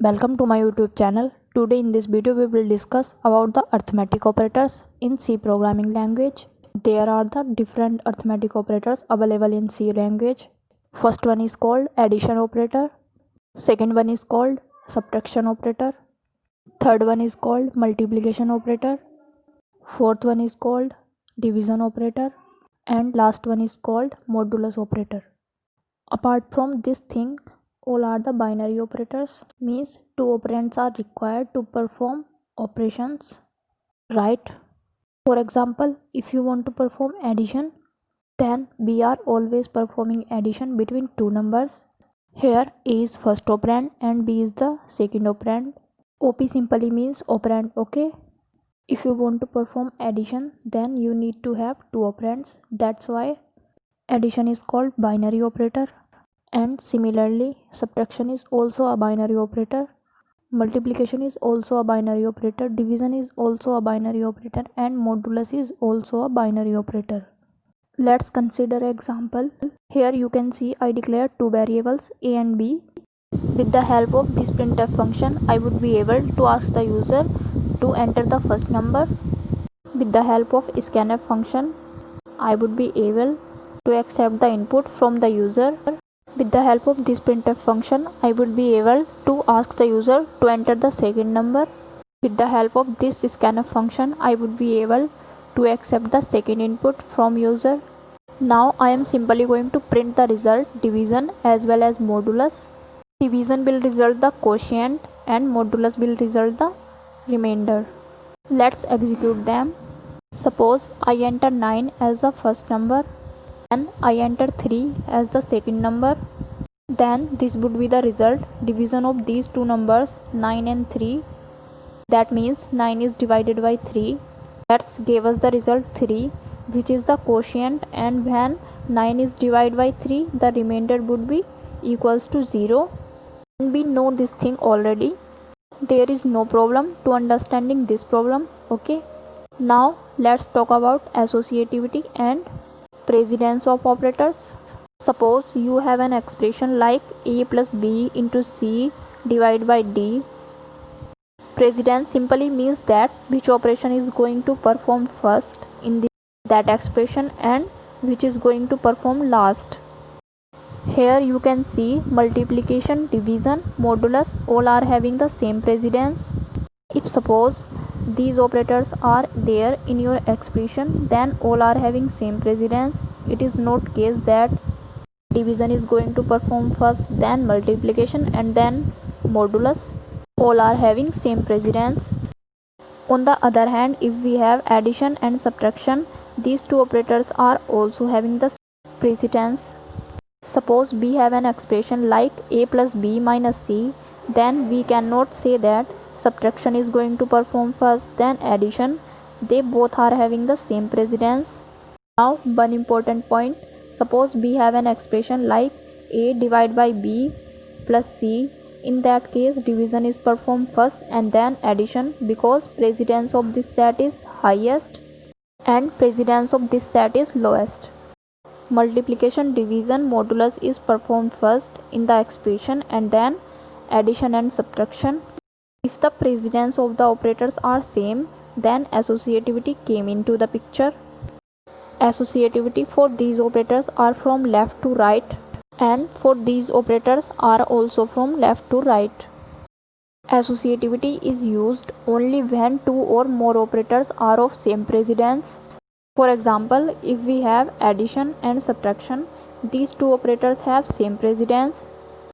Welcome to my YouTube channel. Today in this video we will discuss about the arithmetic operators in C programming language. There are the different arithmetic operators available in C language. First one is called addition operator. Second one is called subtraction operator. Third one is called multiplication operator. Fourth one is called division operator. And last one is called modulus operator. Apart from this thing, all are the binary operators, means two operands are required to perform operations, right? For example, if you want to perform addition, then we are always performing addition between two numbers. Here A is first operand and B is the second operand. OP simply means operand, okay? If you want to perform addition, then you need to have two operands. That's why addition is called binary operator. And similarly, subtraction is also a binary operator, multiplication is also a binary operator, division is also a binary operator, and modulus is also a binary operator. Let's consider an example. Here you can see I declare two variables a and b. With the help of this printf function, I would be able to ask the user to enter the first number. With the help of scanf function, I would be able to accept the input from the user. With the help of this printf function, I would be able to ask the user to enter the second number. With the help of this scanf function, I would be able to accept the second input from user. Now I am simply going to print the result division as well as modulus. Division will result the quotient and modulus will result the remainder. Let's execute them. Suppose I enter 9 as the first number and I enter 3 as the second number, then this would be the result division of these two numbers 9 and 3. That means 9 is divided by 3. That gave us the result 3, which is the quotient, and when 9 is divided by 3, the remainder would be equals to 0. And we know this thing already. There is no problem to understanding this problem, okay? Now let's talk about associativity and precedence of operators. Suppose you have an expression like a plus b into c divided by d. Precedence simply means that which operation is going to perform first in that expression and which is going to perform last. Here you can see multiplication, division, modulus all are having the same precedence. If suppose these operators are there in your expression, then all are having same precedence. It is not case that division is going to perform first, then multiplication, and then modulus. All are having same precedence. On the other hand, if we have addition and subtraction, these two operators are also having the precedence. Suppose we have an expression like a plus b minus c, then we cannot say that subtraction is going to perform first, then addition. They both are having the same precedence. Now one important point, suppose we have an expression like a divided by b plus c. In that case, division is performed first and then addition, because precedence of this set is highest and precedence of this set is lowest. Multiplication, division, modulus is performed first in the expression and then addition and subtraction. If the precedence of the operators are same, then associativity came into the picture. Associativity for these operators are from left to right, and for these operators are also from left to right. Associativity is used only when two or more operators are of same precedence. For example, if we have addition and subtraction, these two operators have same precedence.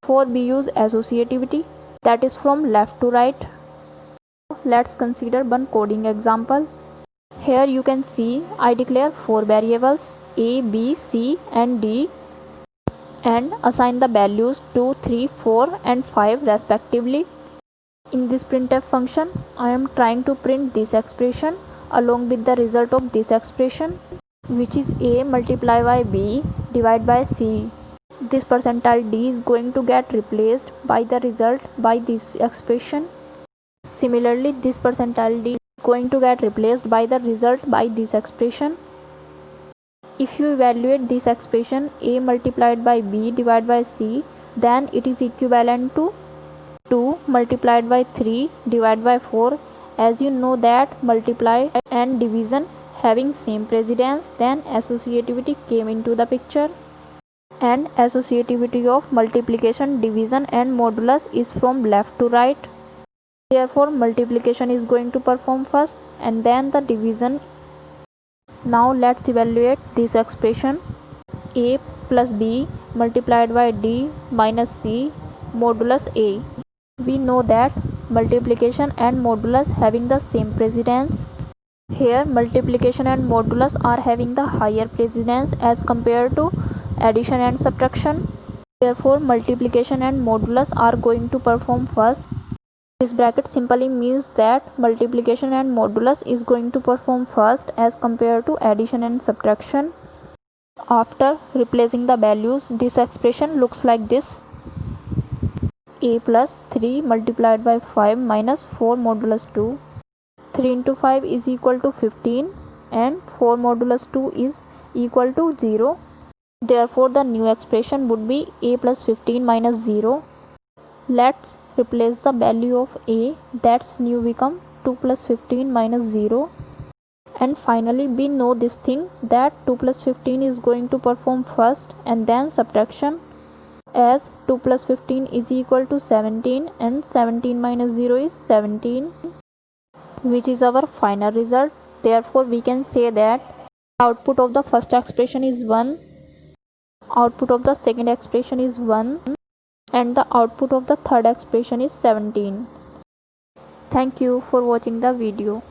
For we use associativity, that is from left to right. Let's consider one coding example. Here you can see I declare four variables a, b, c and d and assign the values 2, 3, 4 and 5 respectively. In this printf function, I am trying to print this expression along with the result of this expression, which is a multiplied by b divided by c. This percentile d is going to get replaced by the result by this expression. Similarly, this percentile d is going to get replaced by the result by this expression. If you evaluate this expression a multiplied by b divided by c, then it is equivalent to 2 multiplied by 3 divided by 4. As you know that multiply and division having same precedence, then associativity came into the picture, and associativity of multiplication, division and modulus is from left to right. Therefore multiplication is going to perform first and then the division. Now let's evaluate this expression. A plus b multiplied by d minus c modulus a. We know that multiplication and modulus having the same precedence. Here multiplication and modulus are having the higher precedence as compared to addition and subtraction. Therefore multiplication and modulus are going to perform first. This bracket simply means that multiplication and modulus is going to perform first as compared to addition and subtraction. After replacing the values, this expression looks like this. A plus 3 multiplied by 5 minus 4 modulus 2. 3 into 5 is equal to 15 and 4 modulus 2 is equal to 0. Therefore the new expression would be a plus 15 minus 0. Let's replace the value of a, that's new become 2 plus 15 minus 0. And finally we know this thing that 2 plus 15 is going to perform first and then subtraction, as 2 plus 15 is equal to 17 and 17 minus 0 is 17, which is our final result. Therefore we can say that output of the first expression is 1, output of the second expression is 1, and the output of the third expression is 17. Thank you for watching the video.